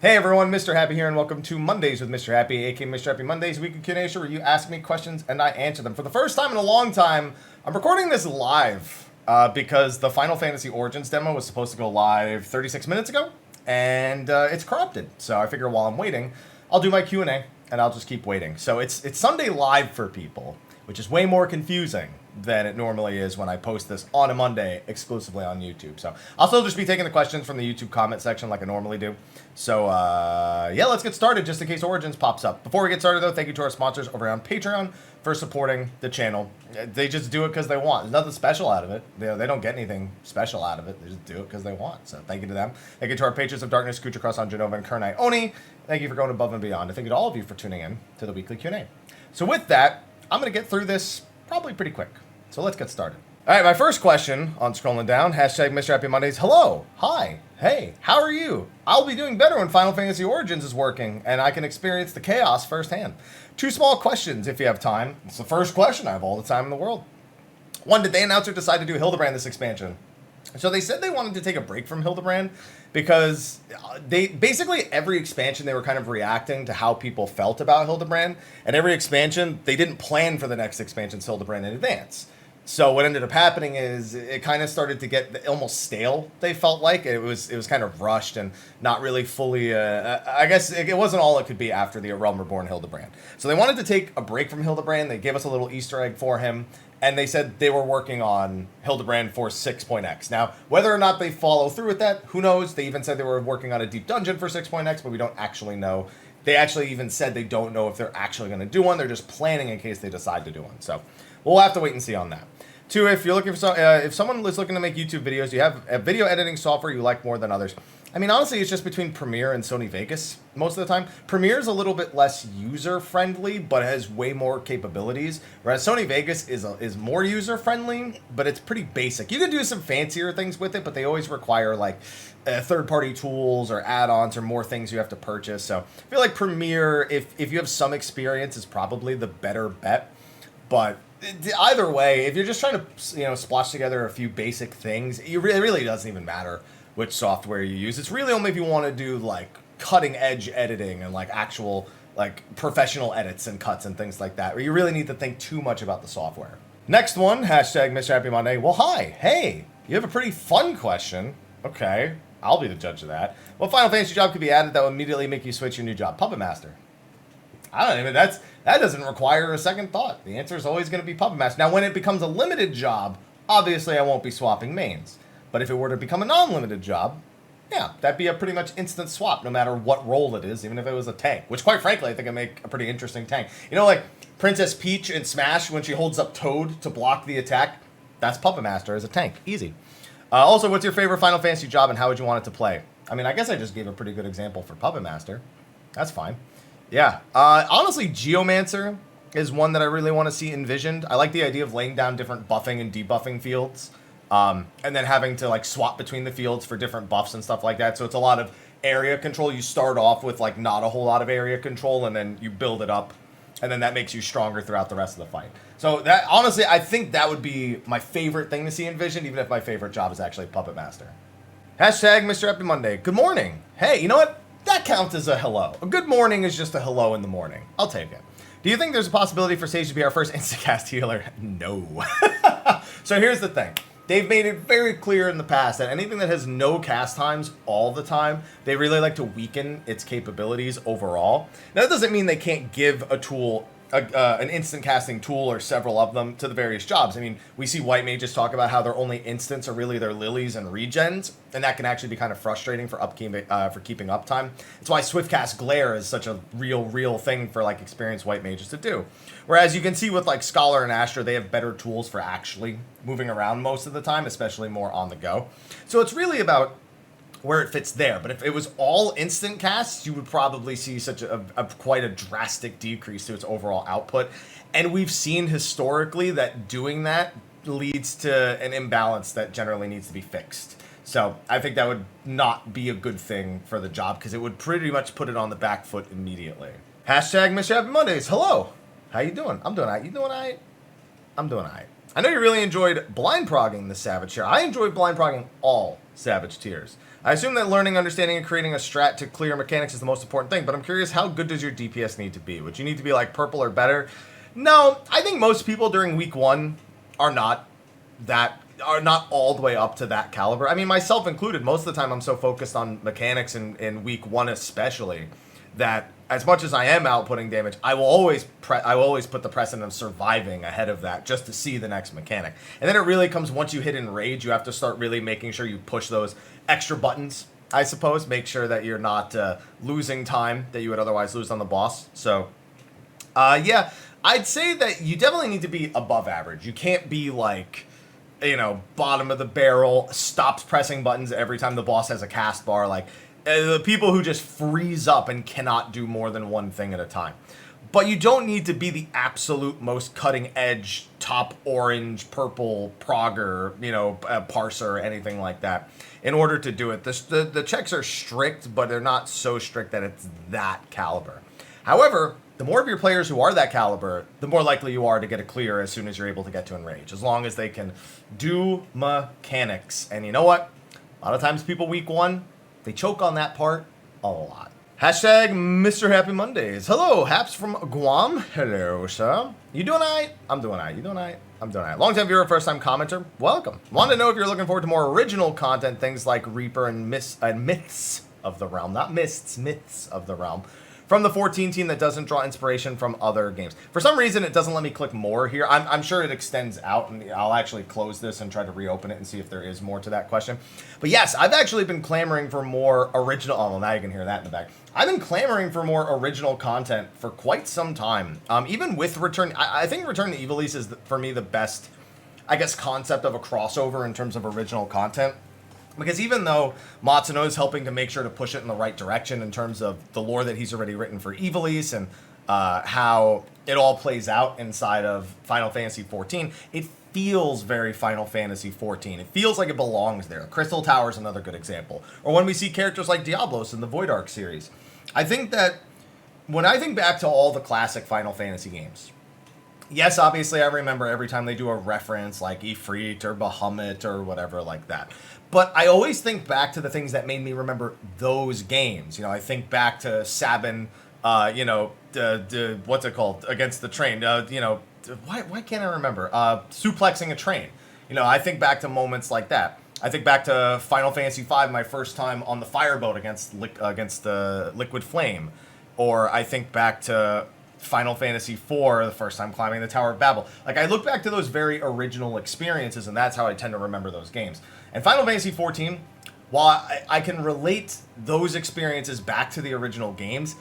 Hey everyone, Mr. Happy here, and welcome to Mondays with Mr. Happy, aka Mr. Happy Mondays, weekly Q&A show where you ask me questions and I answer them. For the first time in a long time, I'm recording this live because the Final Fantasy Origins demo was supposed to go live 36 minutes ago, and it's corrupted. So I figure while I'm waiting, I'll do my Q&A and I'll just keep waiting. So it's Sunday live for people, which is way more confusing than it normally is when I post this on a Monday exclusively on YouTube. So I'll still just be taking the questions from the YouTube comment section like I normally do. So yeah, let's get started just in case Origins pops up. Before we get started though, thank you to our sponsors over on Patreon for supporting the channel. They just do it because they want. There's nothing special out of it. They don't get anything special out of it. They just do it because they want. So thank you to them. Thank you to our patrons of Darkness, Khuja, Janova, and Kurenai Oni. Thank you for going above and beyond. And thank you to all of you for tuning in to the weekly Q&A. So with that, I'm going to get through this probably pretty quick. So let's get started. All right, my first question on scrolling down, hashtag Mr. Happy Mondays. Hello, hi, hey, how are you? I'll be doing better when Final Fantasy Origins is working and I can experience the chaos firsthand. Two small questions if you have time. It's the first question. I have all the time in the world. One, did they announce or decide to do Hildebrand this expansion? So they said they wanted to take a break from Hildebrand because they basically every expansion they were kind of reacting to how people felt about Hildebrand, and every expansion they didn't plan for the next expansion's Hildebrand in advance. So what ended up happening is it kind of started to get almost stale. They felt like it was kind of rushed and not really fully. I guess it wasn't all it could be after the Realm Reborn Hildebrand. So they wanted to take a break from Hildebrand. They gave us a little Easter egg for him, and they said they were working on Hildebrand for 6.x. Now, whether or not they follow through with that, who knows? They even said they were working on a deep dungeon for 6.x, but we don't actually know. They actually even said they don't know if they're actually going to do one. They're just planning in case they decide to do one. So we'll have to wait and see on that. Two, if you're looking for if someone is looking to make YouTube videos, you have a video editing software you like more than others. I mean, honestly, it's just between Premiere and Sony Vegas most of the time. Premiere is a little bit less user-friendly, but has way more capabilities, whereas Sony Vegas is more user-friendly, but it's pretty basic. You can do some fancier things with it, but they always require, like, third-party tools or add-ons or more things you have to purchase. So I feel like Premiere, if you have some experience, is probably the better bet. But either way, if you're just trying to, splotch together a few basic things, it really doesn't even matter which software you use. It's really only if you want to do like cutting edge editing and like actual like professional edits and cuts and things like that, where you really need to think too much about the software. Next one, hashtag Mr. Happy Monday. Well, hi, hey, you have a pretty fun question. Okay, I'll be the judge of that. What Final Fantasy job could be added that will immediately make you switch your new job? Puppet Master. I don't even, that doesn't require a second thought. The answer is always going to be Puppet Master. Now, when it becomes a limited job, obviously I won't be swapping mains. But if it were to become a non-limited job, yeah, that'd be a pretty much instant swap, no matter what role it is, even if it was a tank. Which, quite frankly, I think would make a pretty interesting tank. You know, like Princess Peach in Smash, when she holds up Toad to block the attack, that's Puppet Master as a tank. Easy. Also, what's your favorite Final Fantasy job and how would you want it to play? I mean, I guess I just gave a pretty good example for Puppet Master. That's fine. Yeah, honestly, Geomancer is one that I really want to see envisioned. I like the idea of laying down different buffing and debuffing fields, and then having to like swap between the fields for different buffs and stuff like that. So it's a lot of area control. You start off with like not a whole lot of area control, and then you build it up, and then that makes you stronger throughout the rest of the fight. So that honestly, I think that would be my favorite thing to see envisioned, even if my favorite job is actually Puppet Master. Hashtag Mr. Happy Monday. Good morning. Hey, you know what? That counts as a hello. A good morning is just a hello in the morning. I'll take it. Do you think there's a possibility for Sage to be our first Instacast healer? No. So here's the thing. They've made it very clear in the past that anything that has no cast times all the time, they really like to weaken its capabilities overall. Now, that doesn't mean they can't give a tool, an instant casting tool or several of them to the various jobs. I mean, we see white mages talk about how their only instants are really their lilies and regens, and that can actually be kind of frustrating for keeping uptime. It's why Swiftcast Glare is such a real thing for like experienced white mages to do. Whereas you can see with like Scholar and Astra, they have better tools for actually moving around most of the time, especially more on the go. So it's really about where it fits there. But if it was all instant casts, you would probably see such quite a drastic decrease to its overall output. And we've seen historically that doing that leads to an imbalance that generally needs to be fixed. So I think that would not be a good thing for the job because it would pretty much put it on the back foot immediately. Hashtag Mr. Happy Mondays. Hello. How you doing? I'm doing all right. You doing all right? I'm doing all right. I know you really enjoyed blind progging the Savage tier. I enjoyed blind progging all Savage tiers. I assume that learning, understanding, and creating a strat to clear mechanics is the most important thing, but I'm curious, how good does your DPS need to be? Would you need to be like purple or better? No, I think most people during week 1 are not all the way up to that caliber. I mean, myself included, most of the time I'm so focused on mechanics in week 1 especially, that as much as I am outputting damage, I will always put the precedent of surviving ahead of that just to see the next mechanic. And then it really comes once you hit Enrage, you have to start really making sure you push those extra buttons, I suppose. Make sure that you're not losing time that you would otherwise lose on the boss. So, yeah, I'd say that you definitely need to be above average. You can't be like, you know, bottom of the barrel, stops pressing buttons every time the boss has a cast bar, like the people who just freeze up and cannot do more than one thing at a time. But you don't need to be the absolute most cutting edge, top orange, purple progger, you know, parser or anything like that in order to do it. The checks are strict, but they're not so strict that it's that caliber. However, the more of your players who are that caliber, the more likely you are to get a clear as soon as you're able to get to Enrage, as long as they can do mechanics. And you know what? A lot of times people week 1, they choke on that part a lot. Hashtag Mr. Happy Mondays. Hello, Haps from Guam. Hello, sir. You doing alright? I'm doing alright. You doing alright? I'm doing alright. Long time viewer, first time commenter. Welcome. Want to know if you're looking forward to more original content, things like Reaper and Myths of the Realm. Not Mists, Myths of the Realm. From the 14 team that doesn't draw inspiration from other games. For some reason, it doesn't let me click more here. I'm sure it extends out, and I'll actually close this and try to reopen it and see if there is more to that question. But yes, I've actually been clamoring for more original... Oh, well, now you can hear that in the back. I've been clamoring for more original content for quite some time. Even with Return... I think Return to Ivalice is, for me, the best, I guess, concept of a crossover in terms of original content. Because even though Matsuno is helping to make sure to push it in the right direction in terms of the lore that he's already written for Ivalice and how it all plays out inside of Final Fantasy XIV, it feels very Final Fantasy XIV. It feels like it belongs there. Crystal Tower is another good example. Or when we see characters like Diablos in the Void Ark series. I think that when I think back to all the classic Final Fantasy games, yes, obviously I remember every time they do a reference like Ifrit or Bahamut or whatever like that. But I always think back to the things that made me remember those games. You know, I think back to Sabin, you know, what's it called? Against the train. You know, why can't I remember? Suplexing a train. You know, I think back to moments like that. I think back to Final Fantasy V, my first time on the fireboat against Liquid Flame. Or I think back to Final Fantasy IV, the first time climbing the Tower of Babel. Like, I look back to those very original experiences, and that's how I tend to remember those games. And Final Fantasy XIV, while I can relate those experiences back to the original games,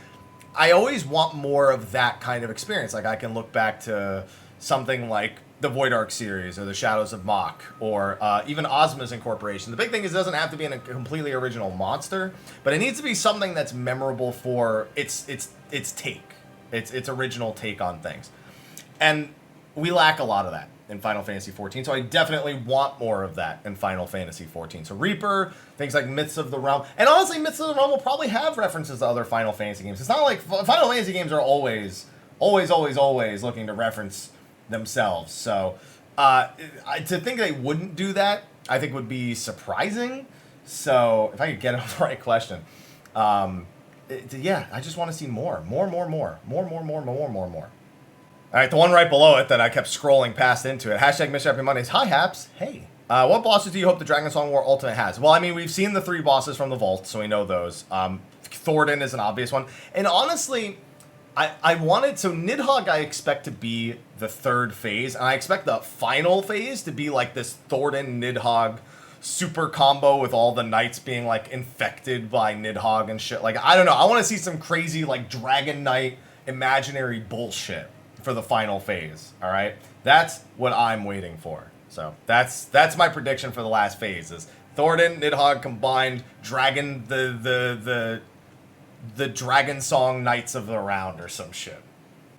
I always want more of that kind of experience. Like, I can look back to something like the Void Ark series, or the Shadows of Mach, or even Ozma's incorporation. The big thing is it doesn't have to be a completely original monster, but it needs to be something that's memorable for its take. Its original take on things. And we lack a lot of that in Final Fantasy XIV, so I definitely want more of that in Final Fantasy XIV. So Reaper, things like Myths of the Realm, and honestly, Myths of the Realm will probably have references to other Final Fantasy games. It's not like Final Fantasy games are always looking to reference themselves. So to think they wouldn't do that, I think would be surprising. So if I could get on the right question. Yeah, I just want to see more. More. All right, the one right below it that I kept scrolling past into it. Hashtag Mrhappy Mondays. Hi, Haps. Hey. What bosses do you hope the Dragon Song War Ultimate has? Well, I mean, we've seen the 3 bosses from the Vault, so we know those. Thornton is an obvious one. And honestly, I wanted... So Nidhogg I expect to be the 3rd phase, and I expect the final phase to be like this Thornton Nidhogg super combo with all the knights being like infected by Nidhogg and shit. Like, I don't know. I want to see some crazy like Dragon Knight imaginary bullshit for the final phase. All right, that's what I'm waiting for. So that's my prediction for the last phase is Thornton Nidhogg combined Dragon the Dragon Song Knights of the Round or some shit.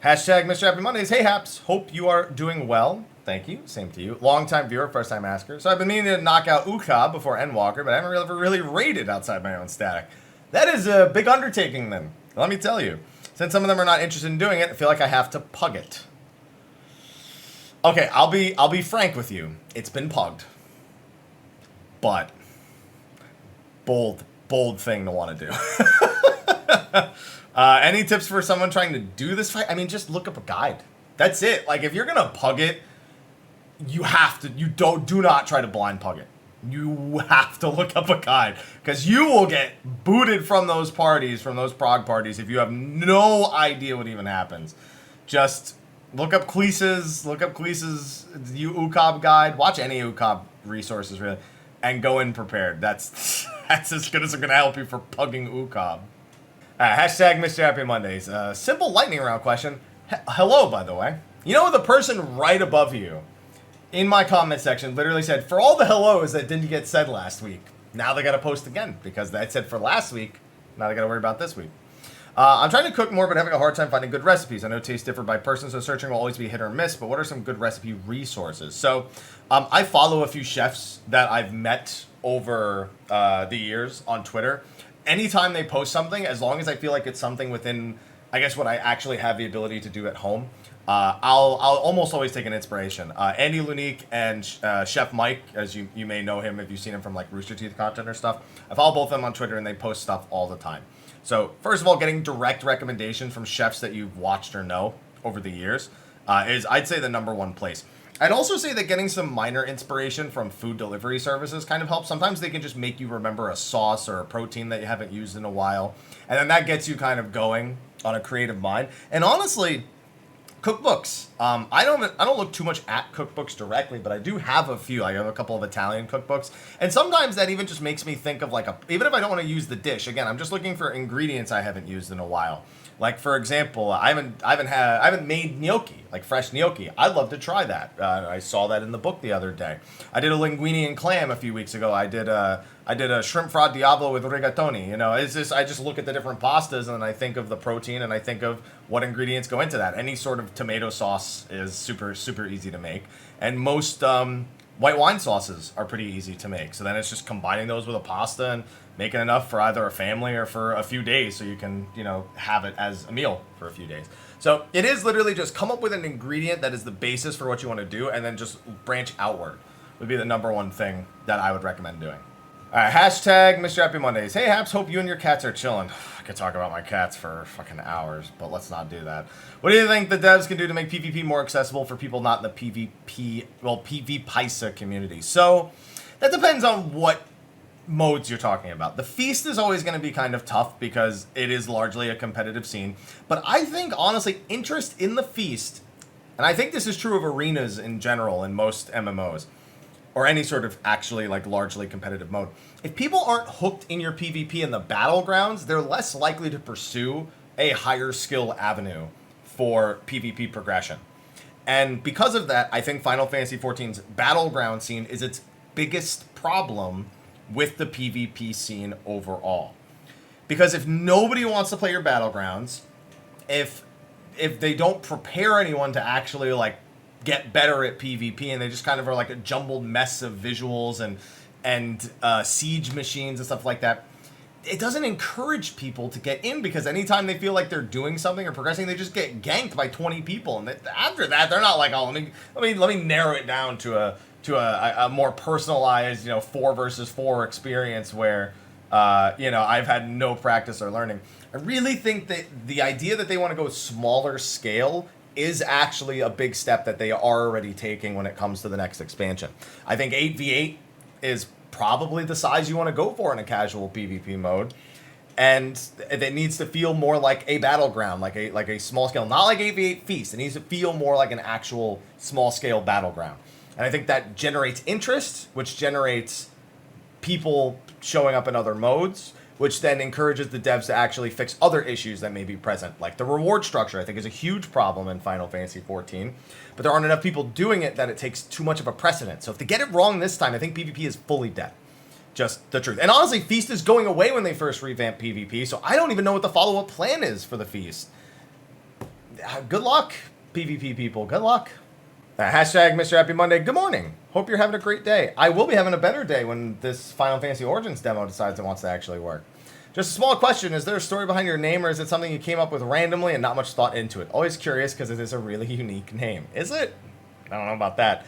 Hashtag Mrhappy Mondays. Hey Haps, hope you are doing well. Thank you. Same to you. Long-time viewer, first-time asker. So I've been meaning to knock out Uka before Endwalker, but I haven't ever really raided outside my own static. That is a big undertaking, then. Let me tell you. Since some of them are not interested in doing it, I feel like I have to pug it. Okay, I'll be frank with you. It's been pugged. But bold thing to want to do. Any tips for someone trying to do this fight? I mean, just look up a guide. That's it. Like, if you're gonna pug it, do not try to blind pug it. You have to look up a guide, because you will get booted from those parties, from those prog parties, if you have no idea what even happens. Just look up Cleese's UCOB guide. Watch any UCOB resources, really, and go in prepared. That's as good as it's going to help you for pugging UCOB. Hashtag Mr. Happy Mondays. Simple lightning round question. Hello, by the way. You know, the person right above you in my comment section literally said, for all the hellos that didn't get said last week, now they got to post again, because that said for last week, now they got to worry about this week. I'm trying to cook more, but having a hard time finding good recipes. I know tastes differ by person, so searching will always be hit or miss, but what are some good recipe resources? So I follow a few chefs that I've met over the years on Twitter. Anytime they post something, as long as I feel like it's something within, I guess, what I actually have the ability to do at home, I'll almost always take an inspiration. Andy Lunique and Chef Mike, as you may know him if you've seen him from like Rooster Teeth content or stuff. I follow both of them on Twitter, and they post stuff all the time. So first of all, getting direct recommendations from chefs that you've watched or know over the years is, I'd say, the #1 place. I'd also say that getting some minor inspiration from food delivery services kind of helps. Sometimes they can just make you remember a sauce or a protein that you haven't used in a while, and then that gets you kind of going on a creative mind. And honestly, cookbooks. I don't look too much at cookbooks directly, but I do have a few. I have a couple of Italian cookbooks, and sometimes that even just makes me think of like even if I don't want to use the dish. Again, I'm just looking for ingredients I haven't used in a while. Like, for example, I haven't made gnocchi, like fresh gnocchi. I'd love to try that. I saw that in the book the other day. I did a linguine and clam a few weeks ago. I did a shrimp fra diavolo with rigatoni. You know, it's just, I just look at the different pastas and I think of the protein and I think of what ingredients go into that. Any sort of tomato sauce is super easy to make, and most white wine sauces are pretty easy to make. So then it's just combining those with a pasta and making enough for either a family or for a few days, so you can, you know, have it as a meal for a few days. So it is literally just come up with an ingredient that is the basis for what you want to do, and then just branch outward would be the #1 thing that I would recommend doing. All right, hashtag Mr. Happy Mondays. Hey, Haps, hope you and your cats are chilling. I could talk about my cats for fucking hours, but let's not do that. What do you think the devs can do to make PvP more accessible for people not in the PvPisa community? So that depends on what modes you're talking about. The feast is always going to be kind of tough because it is largely a competitive scene, but I think honestly interest in the feast, and I think this is true of arenas in general in most MMOs or any sort of actually like largely competitive mode, if people aren't hooked in your PvP in the battlegrounds, they're less likely to pursue a higher skill avenue for PvP progression. And because of that, I think Final Fantasy XIV's battleground scene is its biggest problem with the PvP scene overall. Because if nobody wants to play your battlegrounds, if they don't prepare anyone to actually like get better at PvP, and they just kind of are like a jumbled mess of visuals and siege machines and stuff like that, it doesn't encourage people to get in, because anytime they feel like they're doing something or progressing, they just get ganked by 20 people, and after that they're not like, oh, let me narrow it down to a more personalized, 4 versus 4 experience where, I've had no practice or learning. I really think that the idea that they want to go smaller scale is actually a big step that they are already taking when it comes to the next expansion. I think 8v8 is probably the size you want to go for in a casual PvP mode, and it needs to feel more like a battleground, like a small scale, not like 8v8 feast. It needs to feel more like an actual small scale battleground. And I think that generates interest, which generates people showing up in other modes, which then encourages the devs to actually fix other issues that may be present. Like the reward structure, I think, is a huge problem in Final Fantasy XIV, but there aren't enough people doing it that it takes too much of a precedent. So if they get it wrong this time, I think PvP is fully dead. Just the truth. And honestly, Feast is going away when they first revamped PvP, so I don't even know what the follow-up plan is for the Feast. Good luck, PvP people. Good luck. Hashtag Mr. Happy Monday. Good morning. Hope you're having a great day. I will be having a better day when this Final Fantasy Origins demo decides it wants to actually work. Just a small question. Is there a story behind your name, or is it something you came up with randomly and not much thought into it? Always curious because it is a really unique name. Is it? I don't know about that.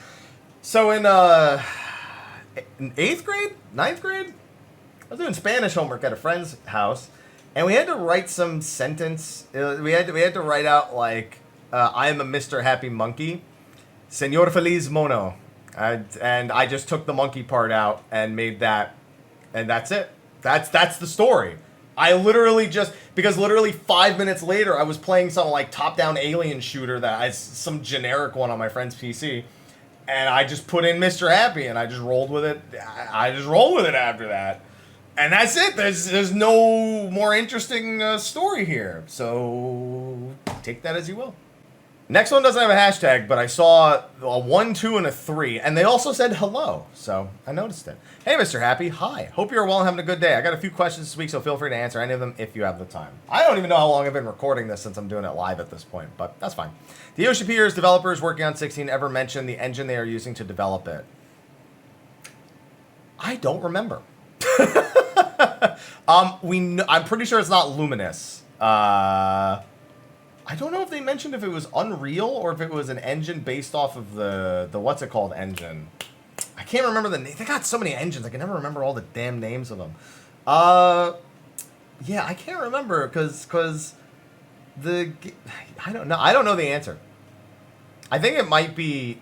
So in 8th grade, 9th grade, I was doing Spanish homework at a friend's house, and we had to write some sentence. We had to write out like, "I am a Mr. Happy Monkey, Señor Feliz Mono," and I just took the monkey part out and made that, and that's it. That's the story. I literally because literally 5 minutes later, I was playing some like top-down alien shooter some generic one on my friend's PC, and I just put in Mr. Happy, and I just rolled with it. I just rolled with it after that. And that's it. There's no more interesting story here. So take that as you will. Next one doesn't have a hashtag, but I saw a 1, 2, and a 3, and they also said hello, so I noticed it. Hey, Mr. Happy. Hi. Hope you're well and having a good day. I got a few questions this week, so feel free to answer any of them if you have the time. I don't even know how long I've been recording this since I'm doing it live at this point, but that's fine. The Yoshi Piers developers working on 16 ever mention the engine they are using to develop it? I don't remember. I'm pretty sure it's not Luminous. I don't know if they mentioned if it was Unreal or if it was an engine based off of the what's it called engine. I can't remember the name. They got so many engines. I can never remember all the damn names of them. Yeah, I can't remember because I don't know. I don't know the answer. I think it might be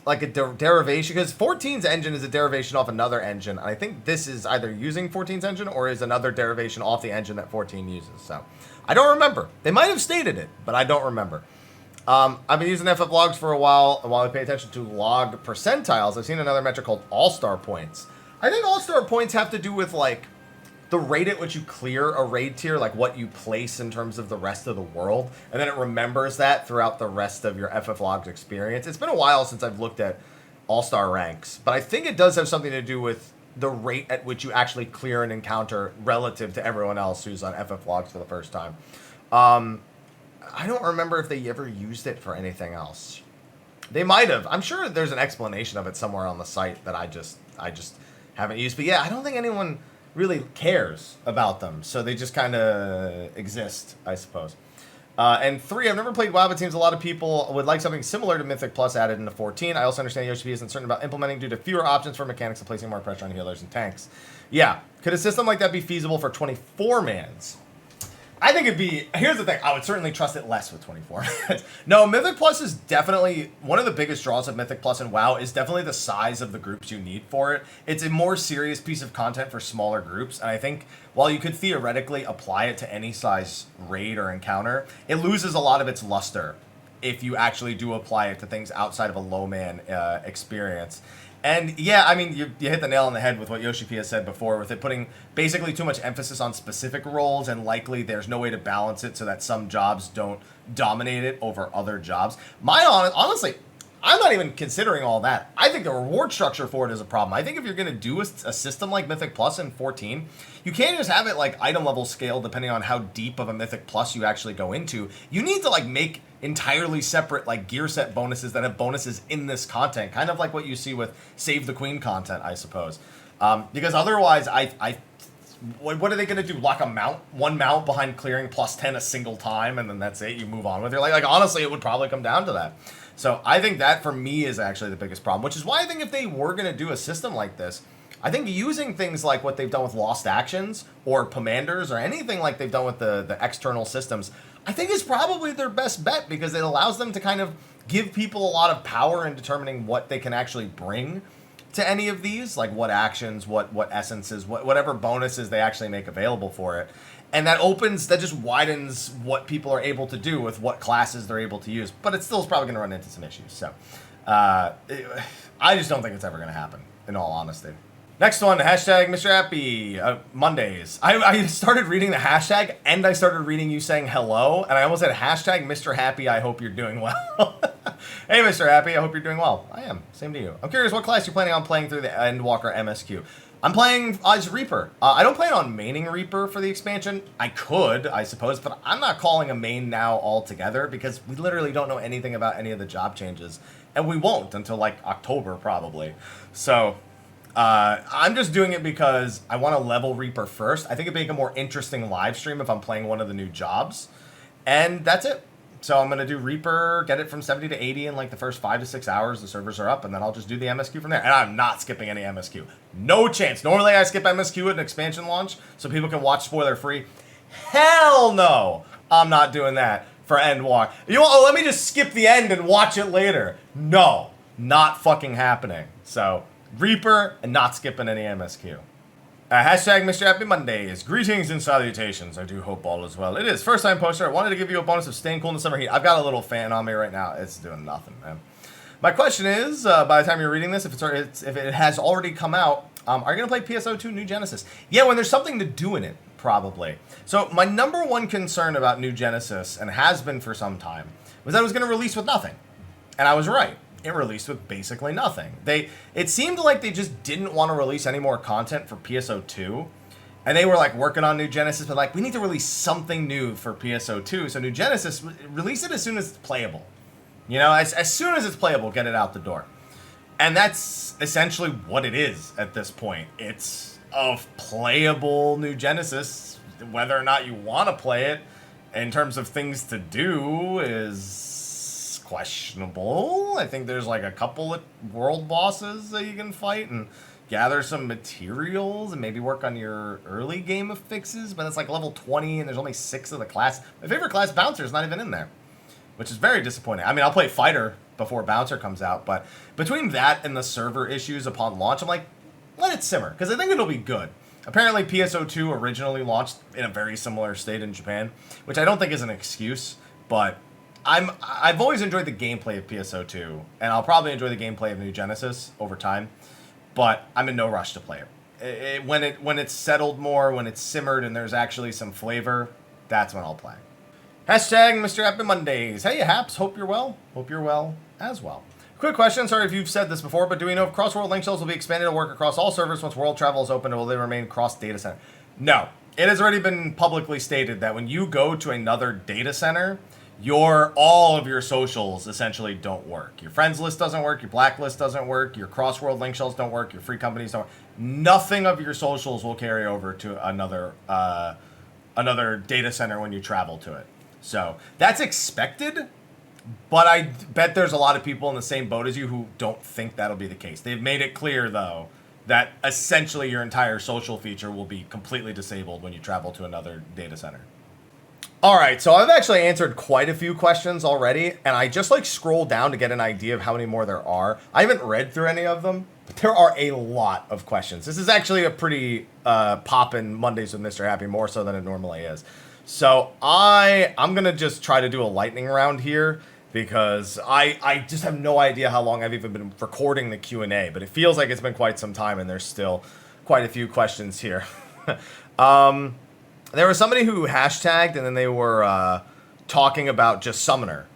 like a derivation, because 14's engine is a derivation off another engine. And I think this is either using 14's engine or is another derivation off the engine that 14 uses. So I don't remember. They might have stated it, but I don't remember. I've been using FF logs for a while, and while I pay attention to log percentiles, I've seen another metric called all-star points. I think all-star points have to do with like the rate at which you clear a raid tier, like what you place in terms of the rest of the world, and then it remembers that throughout the rest of your FF logs experience. It's been a while since I've looked at all-star ranks, but I think it does have something to do with the rate at which you actually clear an encounter relative to everyone else who's on FF logs for the first time. I don't remember if they ever used it for anything else. They might have. I'm sure there's an explanation of it somewhere on the site that I just haven't used. But yeah, I don't think anyone really cares about them, so they just kind of exist, I suppose. And 3, I've never played WoW, but it seems a lot of people would like something similar to Mythic Plus added into 14. I also understand Yoshi isn't certain about implementing due to fewer options for mechanics and placing more pressure on healers and tanks. Yeah, could a system like that be feasible for 24-mans? I think it'd be... Here's the thing. I would certainly trust it less with 24. No, Mythic Plus is definitely... One of the biggest draws of Mythic Plus and WoW is definitely the size of the groups you need for it. It's a more serious piece of content for smaller groups, and I think while you could theoretically apply it to any size raid or encounter, it loses a lot of its luster if you actually do apply it to things outside of a low-man experience. And yeah, I mean, you hit the nail on the head with what Yoshi P has said before, with it putting basically too much emphasis on specific roles, and likely there's no way to balance it so that some jobs don't dominate it over other jobs. Honestly, I'm not even considering all that. I think the reward structure for it is a problem. I think if you're going to do a system like Mythic Plus in 14, you can't just have it like item level scale depending on how deep of a Mythic Plus you actually go into. You need to like make entirely separate like gear set bonuses that have bonuses in this content, kind of like what you see with Save the Queen content, I suppose. Because otherwise, what are they going to do? Lock one mount behind clearing plus 10 a single time, and then that's it? You move on with it? Like honestly, it would probably come down to that. So I think that for me is actually the biggest problem, which is why I think if they were going to do a system like this, I think using things like what they've done with Lost Actions or Pommanders or anything like they've done with the external systems, I think is probably their best bet, because it allows them to kind of give people a lot of power in determining what they can actually bring to any of these, like what actions, what essences, whatever bonuses they actually make available for it. And that just widens what people are able to do with what classes they're able to use. But it still is probably going to run into some issues. So I just don't think it's ever going to happen, in all honesty. Next one, hashtag Mrhappy, Mondays. I started reading the hashtag, and I started reading you saying hello, and I almost said hashtag Mr. Happy, I hope you're doing well. Hey, Mr. Happy, I hope you're doing well. I am. Same to you. I'm curious, what class you're planning on playing through the Endwalker MSQ? I'm playing as Reaper. I don't plan on maining Reaper for the expansion. I could, I suppose, but I'm not calling a main now altogether, because we literally don't know anything about any of the job changes, and we won't until, like, October, probably. So I'm just doing it because I want to level Reaper first. I think it'd make a more interesting live stream if I'm playing one of the new jobs, and that's it. So I'm going to do Reaper, get it from 70 to 80 in like the first 5 to 6 hours. The servers are up, and then I'll just do the MSQ from there. And I'm not skipping any MSQ. No chance. Normally I skip MSQ at an expansion launch so people can watch spoiler free. Hell no. I'm not doing that for Endwalk. Let me just skip the end and watch it later. No. Not fucking happening. So, Reaper and not skipping any MSQ. Hashtag Mr. Happy Mondays. Greetings and salutations. I do hope all is well. It is. First time poster. I wanted to give you a bonus of staying cool in the summer heat. I've got a little fan on me right now. It's doing nothing, man. My question is, by the time you're reading this, if it has already come out, are you going to play PSO2 New Genesis? Yeah, when there's something to do in it, probably. So my number one concern about New Genesis, and has been for some time, was that it was going to release with nothing. And I was right. It released with basically nothing. It seemed like they just didn't want to release any more content for PSO2. And they were like working on New Genesis, but like, we need to release something new for PSO2. So New Genesis, release it as soon as it's playable. You know, as soon as it's playable, get it out the door. And that's essentially what it is at this point. It's a playable New Genesis. Whether or not you want to play it in terms of things to do is questionable. I think there's like a couple of world bosses that you can fight and gather some materials and maybe work on your early game of fixes, but it's like level 20 and there's only 6 of the class. My favorite class, Bouncer, is not even in there, which is very disappointing. I mean, I'll play Fighter before Bouncer comes out, but between that and the server issues upon launch, I'm like, let it simmer, because I think it'll be good. Apparently PSO2 originally launched in a very similar state in Japan, which I don't think is an excuse, but I've always enjoyed the gameplay of PSO2, and I'll probably enjoy the gameplay of New Genesis over time, but I'm in no rush to play it. When it's settled more, when it's simmered and there's actually some flavor, that's when I'll play. Hashtag Mr. Happy Mondays. Hey, Haps, hope you're well. Hope you're well as well. Quick question, sorry if you've said this before, but do we know if cross-world link shells will be expanded to work across all servers once world travel is open, or will they remain cross-data center? No. It has already been publicly stated that when you go to another data center, all of your socials essentially don't work. Your friends list doesn't work, your blacklist doesn't work, your cross-world link shells don't work, your free companies don't work. Nothing of your socials will carry over to another data center when you travel to it. So that's expected, but I bet there's a lot of people in the same boat as you who don't think that'll be the case. They've made it clear, though, that essentially your entire social feature will be completely disabled when you travel to another data center. All right, so I've actually answered quite a few questions already, and I just scroll down to get an idea of how many more there are. I haven't read through any of them, but there are a lot of questions. This is actually a pretty poppin' Mondays with Mr. Happy, more so than it normally is. So I'm gonna just try to do a lightning round here, because I just have no idea how long I've even been recording the Q&A, but it feels like it's been quite some time, and there's still quite a few questions here. There was somebody who hashtagged, and then they were talking about just Summoner.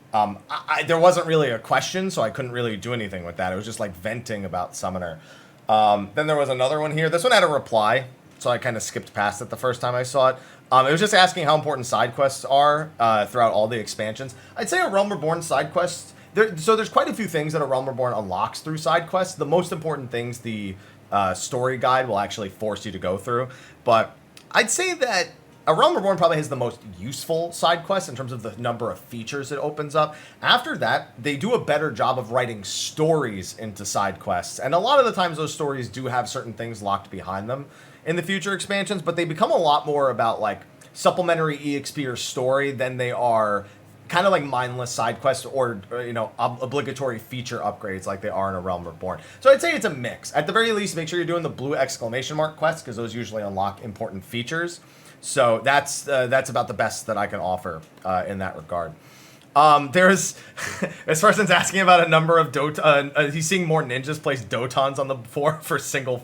There wasn't really a question, so I couldn't really do anything with that. It was just venting about Summoner. Then there was another one here. This one had a reply, so I kind of skipped past it the first time I saw it. It was just asking how important side quests are throughout all the expansions. I'd say a Realm Reborn side quest, so there's quite a few things that a Realm Reborn unlocks through side quests. The most important things the story guide will actually force you to go through. But I'd say that a Realm Reborn probably has the most useful side quests in terms of the number of features it opens up. After that, they do a better job of writing stories into side quests. And a lot of the times those stories do have certain things locked behind them in the future expansions, but they become a lot more about supplementary EXP or story than they are kind of mindless side quests or obligatory feature upgrades like they are in a Realm Reborn. So I'd say it's a mix. At the very least, make sure you're doing the blue exclamation mark quests, because those usually unlock important features. So that's about the best that I can offer in that regard. There's this person's asking about a number of he's seeing more ninjas place Dotons on the board for single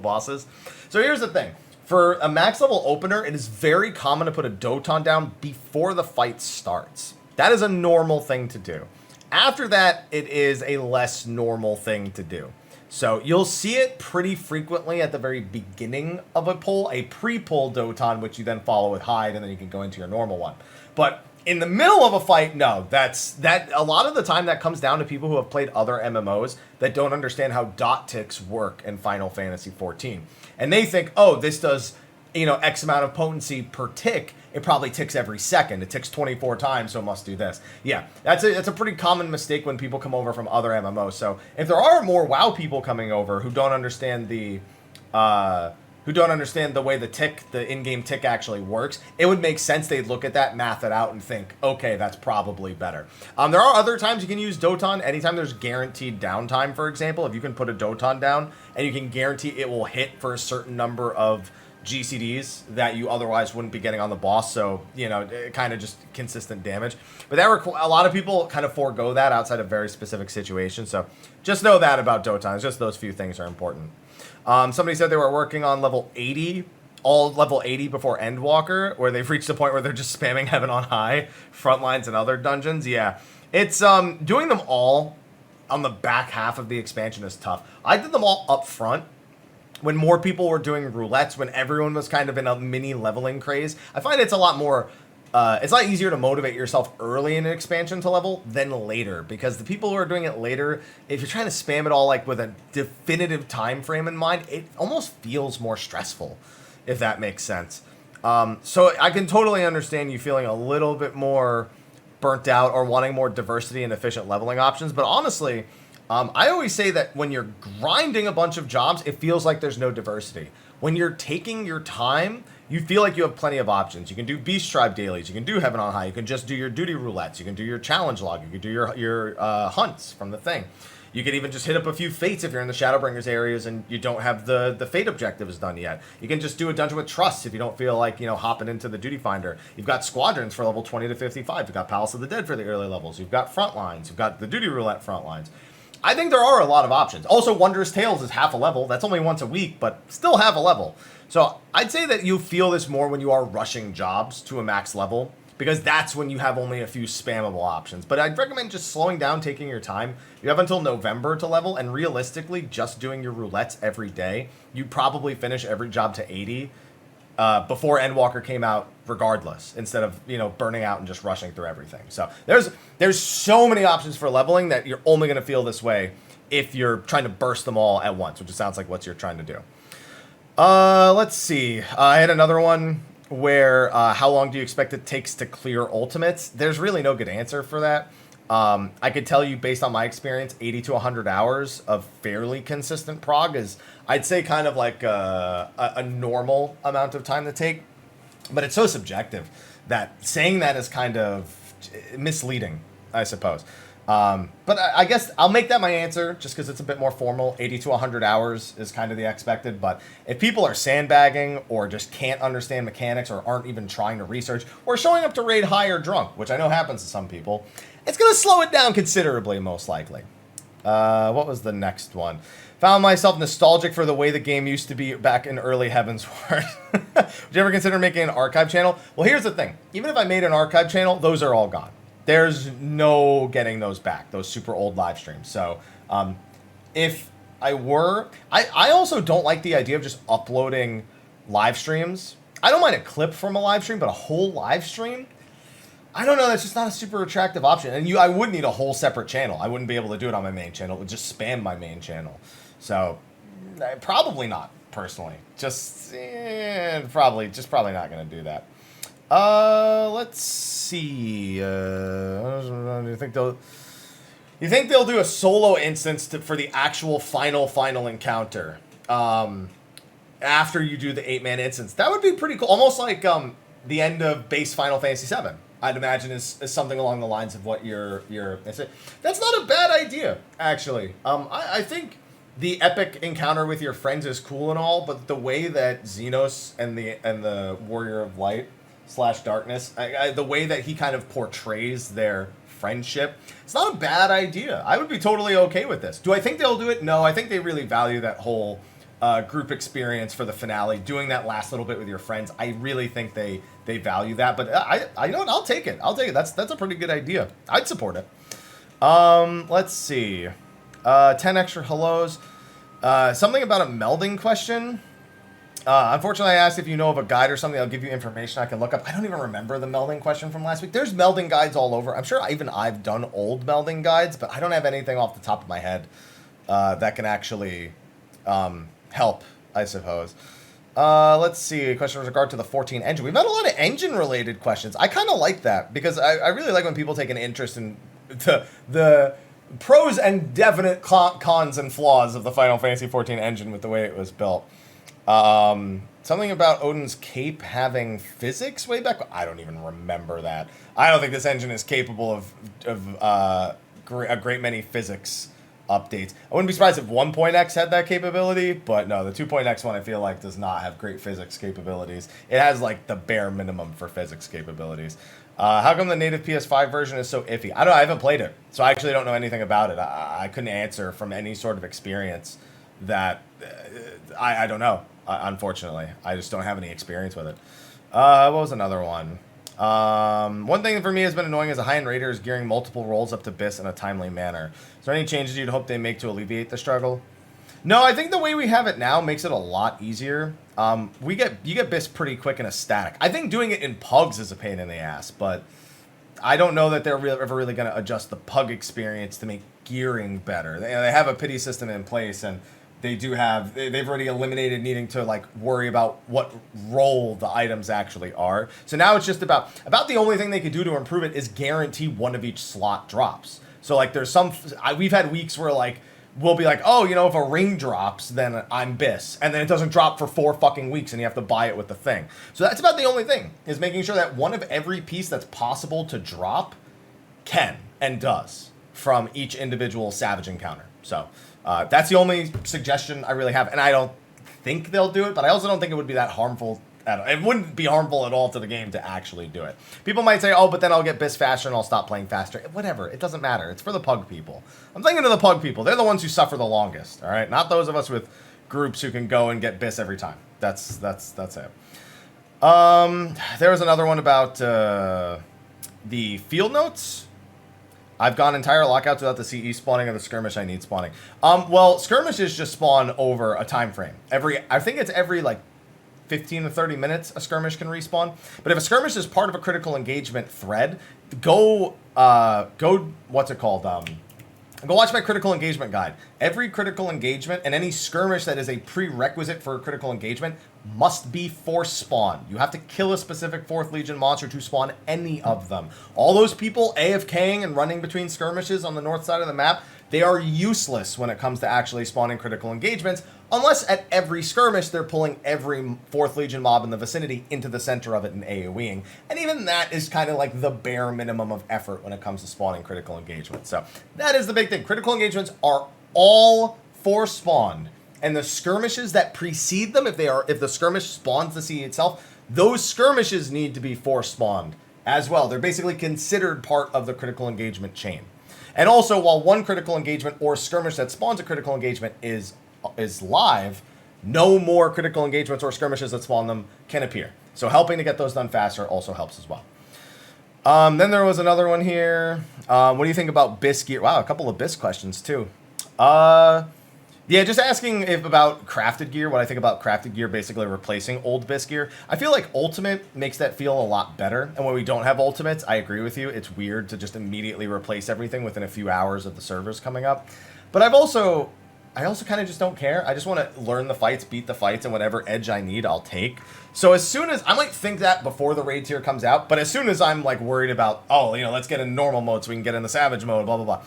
bosses. So here's the thing. For a max level opener, it is very common to put a Doton down before the fight starts. That is a normal thing to do. After that, it is a less normal thing to do. So you'll see it pretty frequently at the very beginning of a pull, a pre-pull Doton, which you then follow with hide, and then you can go into your normal one. But in the middle of a fight, no, that a lot of the time that comes down to people who have played other MMOs that don't understand how dot ticks work in Final Fantasy XIV. And they think, oh, this does X amount of potency per tick, it probably ticks every second. It ticks 24 times, so it must do this. Yeah, that's a pretty common mistake when people come over from other MMOs. So if there are more WoW people coming over who don't understand the way the in-game tick actually works, it would make sense they'd look at that, math it out, and think, okay, that's probably better. There are other times you can use Doton. Anytime there's guaranteed downtime, for example, if you can put a Doton down and you can guarantee it will hit for a certain number of GCDs that you otherwise wouldn't be getting on the boss, so kind of just consistent damage. But a lot of people kind of forego that outside of very specific situations. So just know that about Dotons. Just those few things are important. Somebody said they were working on level 80, all level 80 before Endwalker, where they've reached the point where they're just spamming Heaven on High, Frontlines, and other dungeons. Yeah, it's doing them all on the back half of the expansion is tough. I did them all up front, when more people were doing roulettes, when everyone was kind of in a mini leveling craze. I find it's a lot more, it's a lot easier to motivate yourself early in an expansion to level than later, because the people who are doing it later, if you're trying to spam it all like with a definitive time frame in mind, it almost feels more stressful, if that makes sense. So I can totally understand you feeling a little bit more burnt out or wanting more diversity and efficient leveling options, but honestly, I always say that when you're grinding a bunch of jobs, it feels like there's no diversity. When you're taking your time, you feel like you have plenty of options. You can do Beast Tribe dailies. You can do Heaven on High. You can just do your duty roulettes. You can do your challenge log. You can do your hunts from the thing. You could even just hit up a few fates if you're in the Shadowbringers areas and you don't have the fate objectives done yet. You can just do a dungeon with trust if you don't feel like, hopping into the duty finder. You've got squadrons for level 20 to 55. You've got Palace of the Dead for the early levels. You've got front lines. You've got the duty roulette front lines. I think there are a lot of options. Also, Wondrous Tales is half a level. That's only once a week, but still half a level. So I'd say that you feel this more when you are rushing jobs to a max level, because that's when you have only a few spammable options. But I'd recommend just slowing down, taking your time. You have until November to level, and realistically, just doing your roulettes every day, you probably finish every job to 80 before Endwalker came out regardless, instead of, burning out and just rushing through everything. So there's so many options for leveling that you're only going to feel this way if you're trying to burst them all at once, which it sounds like what you're trying to do. Let's see. I had another one where how long do you expect it takes to clear ultimates? There's really no good answer for that. I could tell you based on my experience, 80 to 100 hours of fairly consistent prog is, I'd say, kind of like a normal amount of time to take. But it's so subjective that saying that is kind of misleading, I suppose. But I guess I'll make that my answer just because it's a bit more formal. 80 to 100 hours is kind of the expected. But if people are sandbagging or just can't understand mechanics or aren't even trying to research or showing up to raid high or drunk, which I know happens to some people, it's going to slow it down considerably, most likely. What was the next one? Found myself nostalgic for the way the game used to be back in early Heavensward. Would you ever consider making an archive channel? Well, here's the thing. Even if I made an archive channel, those are all gone. There's no getting those back, those super old live streams. So if I were... I also don't like the idea of just uploading live streams. I don't mind a clip from a live stream, but a whole live stream? I don't know, that's just not a super attractive option. And I would need a whole separate channel. I wouldn't be able to do it on my main channel. It would just spam my main channel. So, probably not, personally. Probably not going to do that. Let's see. Do you think they'll do a solo instance for the actual final encounter? After you do the 8-man instance. That would be pretty cool. Almost like the end of base Final Fantasy VII. I'd imagine is something along the lines of what you're. That's not a bad idea, actually. I think the epic encounter with your friends is cool and all, but the way that Xenos and the Warrior of Light / Darkness, the way that he kind of portrays their friendship, it's not a bad idea. I would be totally okay with this. Do I think they'll do it? No, I think they really value that whole group experience for the finale, doing that last little bit with your friends. I really think they value that, but I know what, I'll take it. That's a pretty good idea. I'd support it. Let's see. 10 extra hellos. Something about a melding question. Unfortunately, I asked if you know of a guide or something. I'll give you information I can look up. I don't even remember the melding question from last week. There's melding guides all over. I'm sure I've done old melding guides, but I don't have anything off the top of my head that can actually help, I suppose. Let's see. A question with regard to the 14 engine. We've had a lot of engine-related questions. I kind of like that because I really like when people take an interest in the pros and definite cons and flaws of the Final Fantasy 14 engine with the way it was built. Something about Odin's cape having physics way back. I don't even remember that. I don't think this engine is capable of a great many physics updates. I wouldn't be surprised if 1.x had that capability, but no, the 2.x one I feel like does not have great physics capabilities. It has like the bare minimum for physics capabilities. How come the native PS5 version is so iffy? I haven't played it, so I actually don't know anything about it. I couldn't answer from any sort of experience that I don't know, unfortunately. I just don't have any experience with it. What was another one? One thing for me has been annoying is a high-end raider is gearing multiple rolls up to BIS in a timely manner. Is there any changes you'd hope they make to alleviate the struggle? No, I think the way we have it now makes it a lot easier. You get BIS pretty quick in a static. I think doing it in pugs is a pain in the ass, but I don't know that they're ever really going to adjust the pug experience to make gearing better. They have a pity system in place, and they've already eliminated needing to like worry about what role the items actually are. So now it's just about the only thing they could do to improve it is guarantee one of each slot drops. So like we've had weeks where like we'll be like, oh, if a ring drops, then I'm BIS, and then it doesn't drop for 4 fucking weeks, and you have to buy it with the thing. So that's about the only thing, is making sure that one of every piece that's possible to drop can and does from each individual Savage encounter. So that's the only suggestion I really have, and I don't think they'll do it, but I also don't think it would be that harmful. It wouldn't be harmful at all to the game to actually do it. People might say, oh, but then I'll get BIS faster and I'll stop playing faster. Whatever, it doesn't matter. It's for the pug people. I'm thinking of the pug people. They're the ones who suffer the longest, all right? Not those of us with groups who can go and get BIS every time. That's it. There was another one about the field notes. I've gone entire lockouts without the CE spawning or the skirmish I need spawning. Well, skirmishes just spawn over a time frame. I think it's every like 15 to 30 minutes a skirmish can respawn. But if a skirmish is part of a critical engagement thread, go what's it called? Go watch my critical engagement guide. Every critical engagement and any skirmish that is a prerequisite for a critical engagement must be force spawn. You have to kill a specific 4th Legion monster to spawn any of them. All those people AFKing and running between skirmishes on the north side of the map, they are useless when it comes to actually spawning critical engagements, unless at every skirmish they're pulling every 4th Legion mob in the vicinity into the center of it and AoEing. And even that is kind of like the bare minimum of effort when it comes to spawning critical engagements. So that is the big thing. Critical engagements are all force spawned. And the skirmishes that precede them, if the skirmish spawns the CE itself, those skirmishes need to be force spawned as well. They're basically considered part of the critical engagement chain. And also, while one critical engagement or skirmish that spawns a critical engagement is live, no more critical engagements or skirmishes that spawn them can appear. So helping to get those done faster also helps as well. Then there was another one here. What do you think about BIS gear? Wow, a couple of BIS questions too. Yeah, just asking about crafted gear, what I think about crafted gear basically replacing old BIS gear. I feel like Ultimate makes that feel a lot better. And when we don't have Ultimates, I agree with you. It's weird to just immediately replace everything within a few hours of the servers coming up. But I also kind of just don't care. I just want to learn the fights, beat the fights, and whatever edge I need, I'll take. So as soon as, I might think that before the raid tier comes out, but as soon as I'm like worried about, let's get in normal mode so we can get in the savage mode, blah, blah, blah,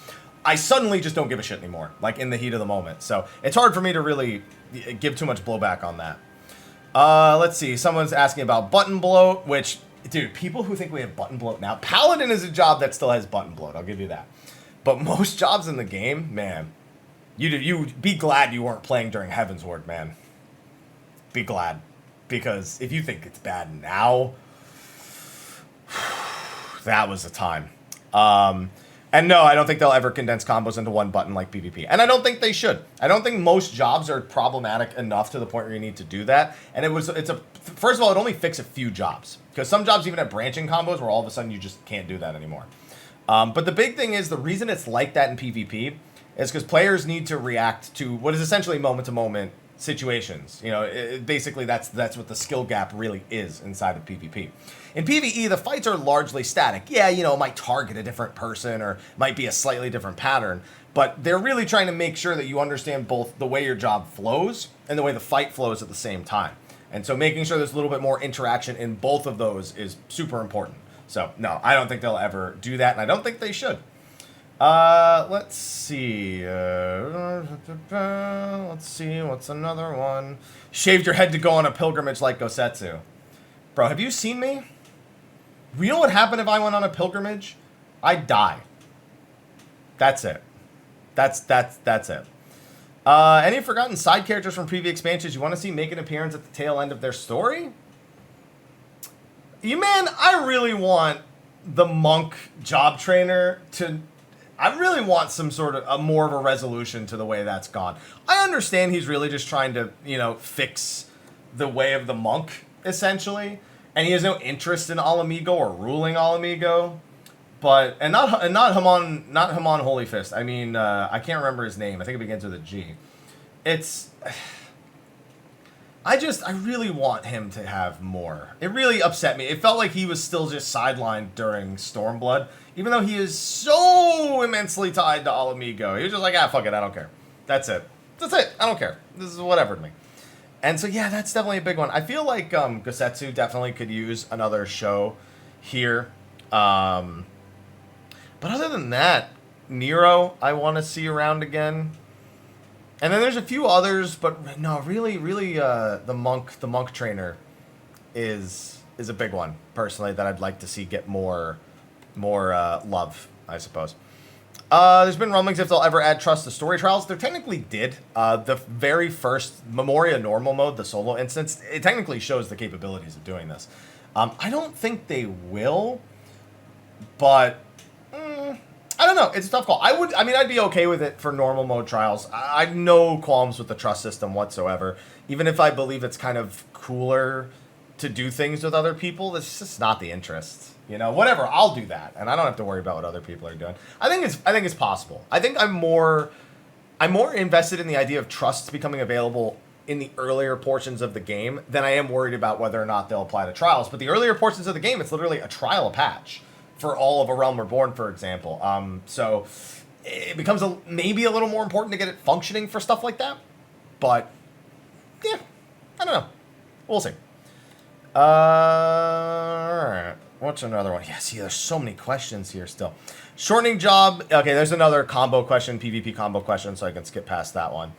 I suddenly just don't give a shit anymore, like in the heat of the moment. So it's hard for me to really give too much blowback on that. Let's see. Someone's asking about button bloat, which, dude, people who think we have button bloat now, Paladin is a job that still has button bloat. I'll give you that. But most jobs in the game, man, you be glad you weren't playing during Heaven's Ward, man. Be glad. Because if you think it's bad now, that was the time. And no, I don't think they'll ever condense combos into one button like PvP. And I don't think they should. I don't think most jobs are problematic enough to the point where you need to do that. And first of all, it only fixes a few jobs. Because some jobs even have branching combos where all of a sudden you just can't do that anymore. But the big thing is the reason it's like that in PvP is because players need to react to what is essentially moment-to-moment situations. Basically that's what the skill gap really is inside of PvP. In PvE, the fights are largely static. Yeah, it might target a different person or might be a slightly different pattern, but they're really trying to make sure that you understand both the way your job flows and the way the fight flows at the same time. And so making sure there's a little bit more interaction in both of those is super important. So, no, I don't think they'll ever do that, and I don't think they should. Let's see. Let's see, what's another one? Shaved your head to go on a pilgrimage like Gosetsu. Bro, have you seen me? You know what happened if I went on a pilgrimage? I'd die. That's it. That's it. Any forgotten side characters from previous expansions you want to see make an appearance at the tail end of their story? Man, I really want the monk job trainer to... I really want some sort of more of a resolution to the way that's gone. I understand he's really just trying to, fix the way of the monk, essentially. And he has no interest in Alamigo or ruling Alamigo. But, and not Hamon Holy Fist. I mean, I can't remember his name. I think it begins with a G. It's... I really want him to have more. It really upset me. It felt like he was still just sidelined during Stormblood, even though he is so immensely tied to Alamigo. He was just like, fuck it, I don't care. That's it. That's it. I don't care. This is whatever to me. And so, yeah, that's definitely a big one. I feel like Gosetsu definitely could use another show here. But other than that, Nero, I want to see around again. And then there's a few others, but no, really, the monk trainer is a big one personally that I'd like to see get more love, I suppose. There's been rumblings if they'll ever add trust to story trials. They technically did. The very first Memoria normal mode, the solo instance, it technically shows the capabilities of doing this. I don't think they will, but. I don't know. It's a tough call. I'd be okay with it for normal mode trials. I have no qualms with the trust system whatsoever. Even if I believe it's kind of cooler to do things with other people, it's just not the interest. Whatever. I'll do that, and I don't have to worry about what other people are doing. I think it's possible. I think I'm more invested in the idea of trusts becoming available in the earlier portions of the game than I am worried about whether or not they'll apply to trials. But the earlier portions of the game, it's literally a trial, a patch. For all of A Realm Reborn, for example. So it becomes maybe a little more important to get it functioning for stuff like that. But, yeah, I don't know. We'll see. Alright. What's another one? Yeah, see, there's so many questions here still. Shortening job. Okay, there's another combo question, PvP combo question, so I can skip past that one.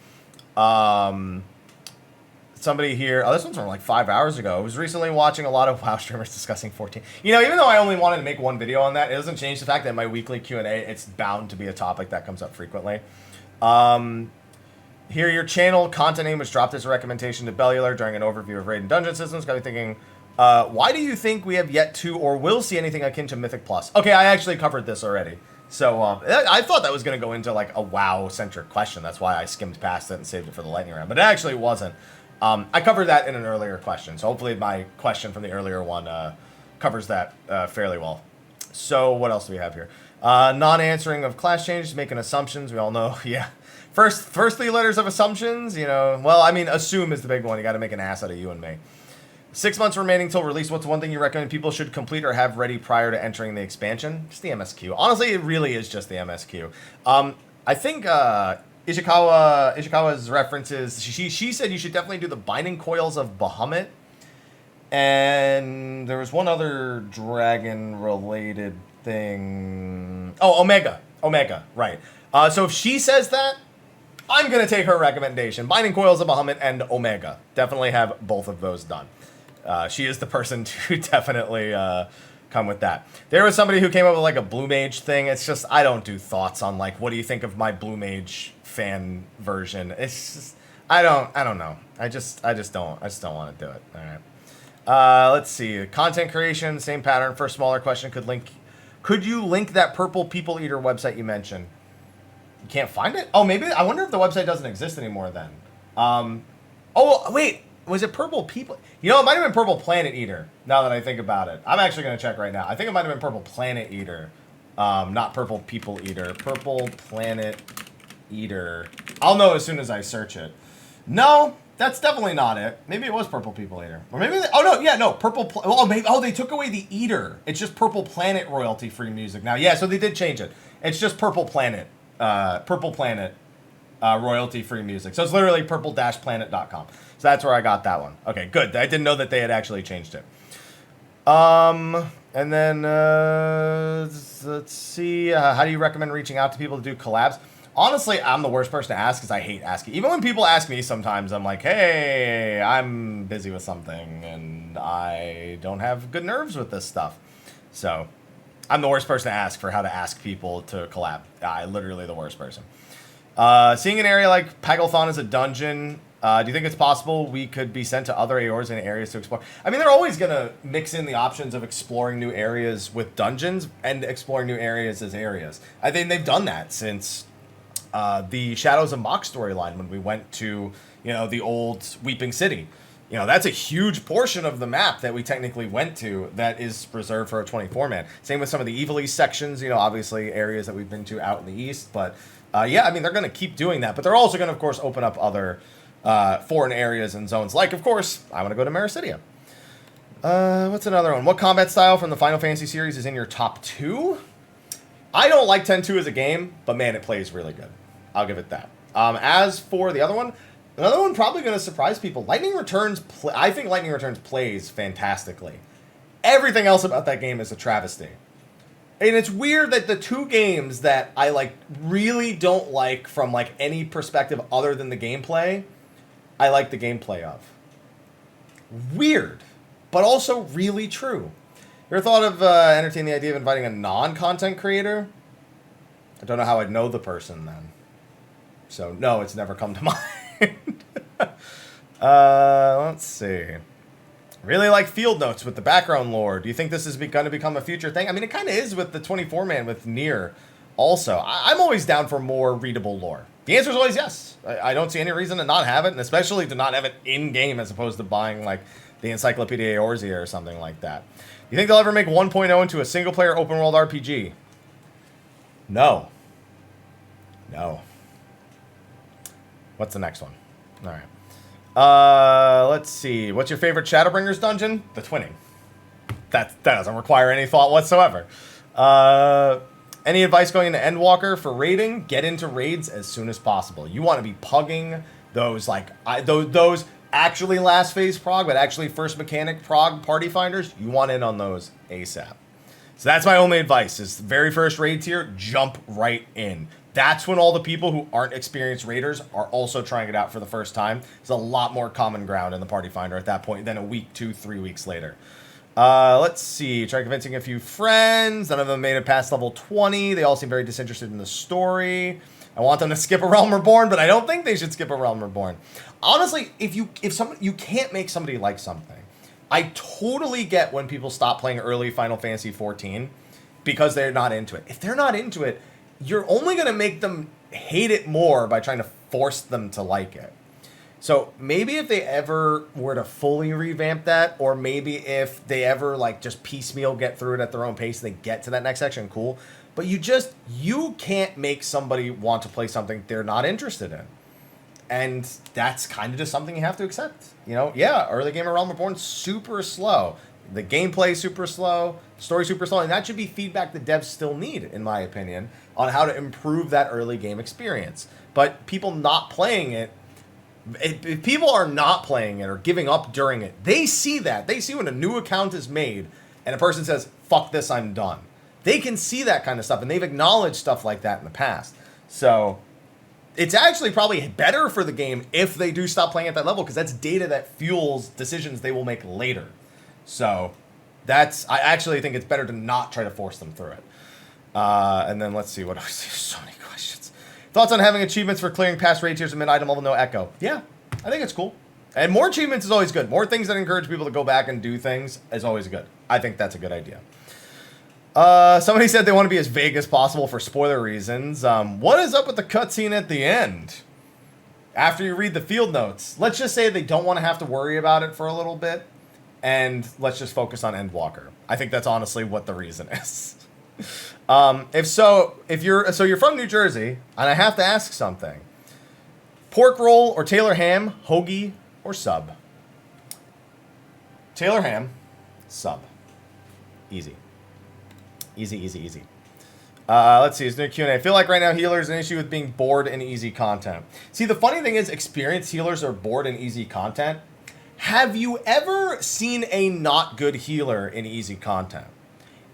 Somebody here, this one's from like 5 hours ago. I was recently watching a lot of WoW streamers discussing 14. Even though I only wanted to make one video on that, it doesn't change the fact that in my weekly Q&A, it's bound to be a topic that comes up frequently. Here, your channel content name was dropped as a recommendation to Bellular during an overview of Raid and Dungeon systems. Got me thinking, why do you think we have yet to or will see anything akin to Mythic Plus? Okay, I actually covered this already. So I thought that was going to go into like a WoW-centric question. That's why I skimmed past it and saved it for the lightning round. But it actually wasn't. I covered that in an earlier question, so hopefully my question from the earlier one covers that fairly well. So what else do we have here? Non-answering of class changes, making assumptions. We all know, yeah. First 3 letters of assumptions, assume is the big one. You got to make an ass out of you and me. 6 months remaining till release. What's one thing you recommend people should complete or have ready prior to entering the expansion? Just the MSQ. Honestly, it really is just the MSQ. I think... Ishikawa's references, she said you should definitely do the Binding Coils of Bahamut. And there was one other dragon-related thing. Oh, Omega, right. So if she says that, I'm going to take her recommendation. Binding Coils of Bahamut and Omega. Definitely have both of those done. She is the person to definitely come with that. There was somebody who came up with like a Blue Mage thing. It's just, I don't do thoughts on like, what do you think of my Blue Mage fan version? It's just, I don't know. I just don't want to do it. All right. Let's see. Content creation, same pattern. For a smaller question, could you link that Purple People Eater website you mentioned? You can't find it? Oh, maybe, I wonder if the website doesn't exist anymore then. Oh, wait. Was it Purple People? It might have been Purple Planet Eater, now that I think about it. I'm actually going to check right now. I think it might have been Purple Planet Eater, not Purple People Eater. Purple Planet Eater. I'll know as soon as I search it. No, that's definitely not it. Maybe it was Purple People Eater. Or maybe Purple... they took away the Eater. It's just Purple Planet royalty-free music now. Yeah, so they did change it. It's just Purple Planet. Purple Planet royalty-free music. So it's literally purple-planet.com. So that's where I got that one. Okay, good. I didn't know that they had actually changed it. And then, let's see. How do you recommend reaching out to people to do collabs? Honestly, I'm the worst person to ask because I hate asking. Even when people ask me sometimes, I'm like, hey, I'm busy with something and I don't have good nerves with this stuff. So I'm the worst person to ask for how to ask people to collab. I'm literally the worst person. Seeing an area like Pagalthon as a dungeon, do you think it's possible we could be sent to other Eors and areas to explore? I mean, they're always going to mix in the options of exploring new areas with dungeons and exploring new areas as areas. I think they've done that since the Shadows of Mach storyline when we went to, the old Weeping City. That's a huge portion of the map that we technically went to that is reserved for a 24-man. Same with some of the Evil East sections, obviously areas that we've been to out in the East. But, yeah, I mean, they're going to keep doing that. But they're also going to, of course, open up other foreign areas and zones. Like, of course, I want to go to Marasidia. What's another one? What combat style from the Final Fantasy series is in your top 2? I don't like 10-2 as a game, but, man, it plays really good. I'll give it that. As for the other one, another one probably going to surprise people. Lightning Returns, I think Lightning Returns plays fantastically. Everything else about that game is a travesty. And it's weird that the 2 games that I really don't like from any perspective other than the gameplay, I like the gameplay of. Weird, but also really true. You ever thought of entertaining the idea of inviting a non-content creator? I don't know how I'd know the person then. So, no, it's never come to mind. Let's see. Really like field notes with the background lore. Do you think this is going to become a future thing? I mean, it kind of is with the 24-man with Nier also. I'm always down for more readable lore. The answer is always yes. I don't see any reason to not have it, and especially to not have it in-game as opposed to buying, the Encyclopedia Eorzea or something like that. Do you think they'll ever make 1.0 into a single-player open-world RPG? No. No. What's the next one? All right. Let's see. What's your favorite Shadowbringers dungeon? The Twinning. That doesn't require any thought whatsoever. Any advice going into Endwalker for raiding? Get into raids as soon as possible. You want to be pugging those those actually last phase prog, but actually first mechanic prog party finders. You want in on those ASAP. So that's my only advice: is the very first raid tier, jump right in. That's when all the people who aren't experienced raiders are also trying it out for the first time. There's a lot more common ground in the party finder at that point than a week, 2, 3 weeks later. Let's see. Try convincing a few friends. None of them made it past level 20. They all seem very disinterested in the story. I want them to skip a Realm Reborn, but I don't think they should skip a Realm Reborn. Honestly, if you can't make somebody like something. I totally get when people stop playing early Final Fantasy 14 because they're not into it. If they're not into it, you're only going to make them hate it more by trying to force them to like it. So maybe if they ever were to fully revamp that, or maybe if they ever just piecemeal get through it at their own pace, they get to that next section, cool. But you can't make somebody want to play something they're not interested in. And that's kind of just something you have to accept. Yeah, early game of Realm Reborn, super slow. The gameplay super slow, story super slow, and that should be feedback that devs still need, in my opinion, on how to improve that early game experience. But people not playing it, if people are not playing it or giving up during it, they see that. They see when a new account is made and a person says, fuck this, I'm done. They can see that kind of stuff, and they've acknowledged stuff like that in the past. So it's actually probably better for the game if they do stop playing at that level, because that's data that fuels decisions they will make later. So I actually think it's better to not try to force them through it. And then let's see what else. So many questions. Thoughts on having achievements for clearing past raid tiers and mid-item level no echo? Yeah, I think it's cool. And more achievements is always good. More things that encourage people to go back and do things is always good. I think that's a good idea. Somebody said they want to be as vague as possible for spoiler reasons. What is up with the cutscene at the end? After you read the field notes, let's just say they don't want to have to worry about it for a little bit. And let's just focus on Endwalker. I think that's honestly what the reason is. If you're from New Jersey, and I have to ask something: pork roll or Taylor ham, hoagie or sub? Taylor ham, sub. Easy. Easy, easy, easy. Let's see. Is there a Q&A? I feel like right now healers an issue with being bored in easy content. See, the funny thing is experienced healers are bored in easy content. Have you ever seen a not good healer in easy content?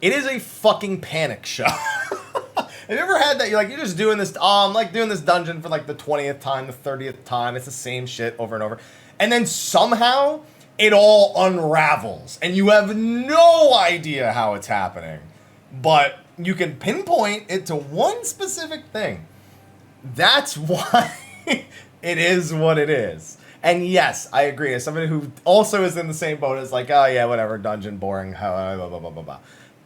It is a fucking panic show. Have you ever had that? You're just doing this, I'm like doing this dungeon for like the 20th time, the 30th time. It's the same shit over and over. And then somehow it all unravels and you have no idea how it's happening. But you can pinpoint it to one specific thing. That's why it is what it is. And yes, I agree. As somebody who also is in the same boat as like, oh yeah, whatever, dungeon, boring, blah, blah, blah, blah, blah.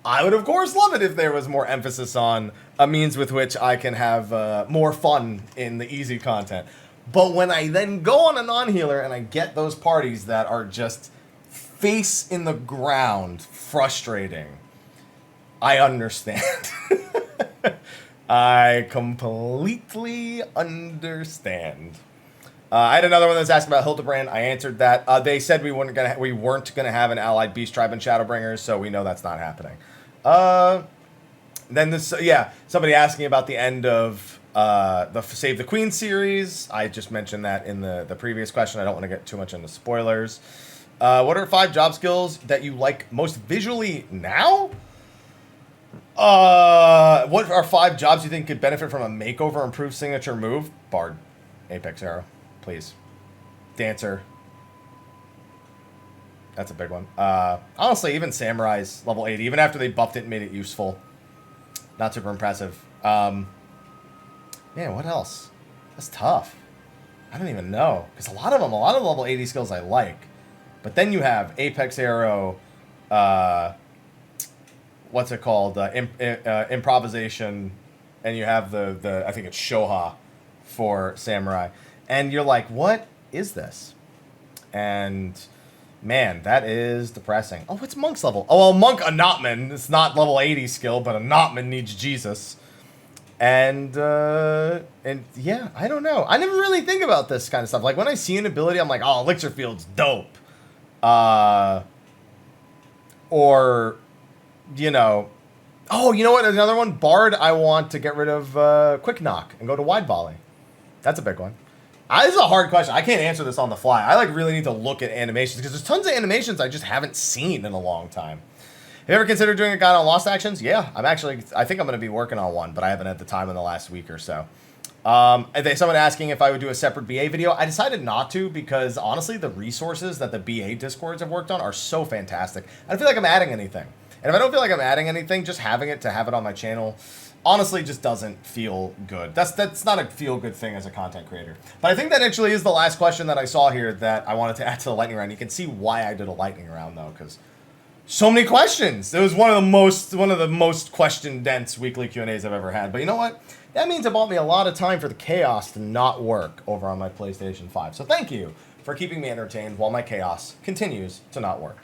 I would, of course, love it if there was more emphasis on a means with which I can have more fun in the easy content. But when I then go on a non-healer and I get those parties that are just face in the ground, frustrating, I understand. I completely understand. I had another one that was asking about Hildebrand. I answered that. They said we weren't gonna have an allied beast tribe in Shadowbringers, so we know that's not happening. Then this, somebody asking about the end of the Save the Queen series. I just mentioned that in the previous question. I don't want to get too much into spoilers. What are 5 job skills that you like most visually now? What are 5 jobs you think could benefit from a makeover, improved signature move? Bard, Apex Arrow, please. Dancer. That's a big one. Honestly, even Samurai's level 80, even after they buffed it and made it useful. Not super impressive. Man, what else? That's tough. I don't even know. Because a lot of the level 80 skills I like. But then you have Apex Arrow, what's it called? Improvisation, and you have the I think it's Shoha for Samurai. And you're like, what is this? And man, that is depressing. Oh, what's Monk's level? Oh, well, Monk Anatman. It's not level 80 skill, but Anatman needs Jesus. And yeah, I don't know. I never really think about this kind of stuff. Like when I see an ability, I'm like, oh, Elixir Field's dope. Or, you know, oh, you know what? Another one, Bard. I want to get rid of Quick Knock and go to Wide Volley. That's a big one. This is a hard question. I can't answer this on the fly. I really need to look at animations because there's tons of animations I just haven't seen in a long time. Have you ever considered doing a guide on lost actions? Yeah, I think I'm going to be working on one, but I haven't had the time in the last week or so. Someone asking if I would do a separate BA video. I decided not to because honestly, the resources that the BA Discords have worked on are so fantastic. I don't feel like I'm adding anything. And if I don't feel like I'm adding anything, just having it on my channel honestly just doesn't feel good. That's not a feel good thing as a content creator. But I think that actually is the last question that I saw here that I wanted to add to the lightning round. You can see why I did a lightning round though, because so many questions. It was one of the most question dense weekly Q&As I've ever had. But you know what? That means it bought me a lot of time for the chaos to not work over on my PlayStation 5. So thank you for keeping me entertained while my chaos continues to not work.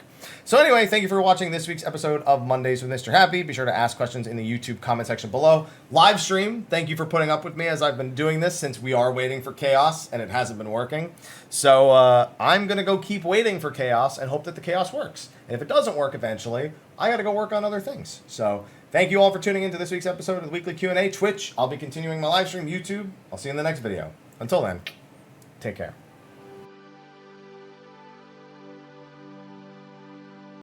So anyway, thank you for watching this week's episode of Mondays with Mr. Happy. Be sure to ask questions in the YouTube comment section below. Live stream, thank you for putting up with me as I've been doing this since we are waiting for chaos and it hasn't been working. So I'm going to go keep waiting for chaos and hope that the chaos works. And if it doesn't work eventually, I got to go work on other things. So thank you all for tuning into this week's episode of the Weekly Q&A. Twitch, I'll be continuing my live stream. YouTube, I'll see you in the next video. Until then, take care.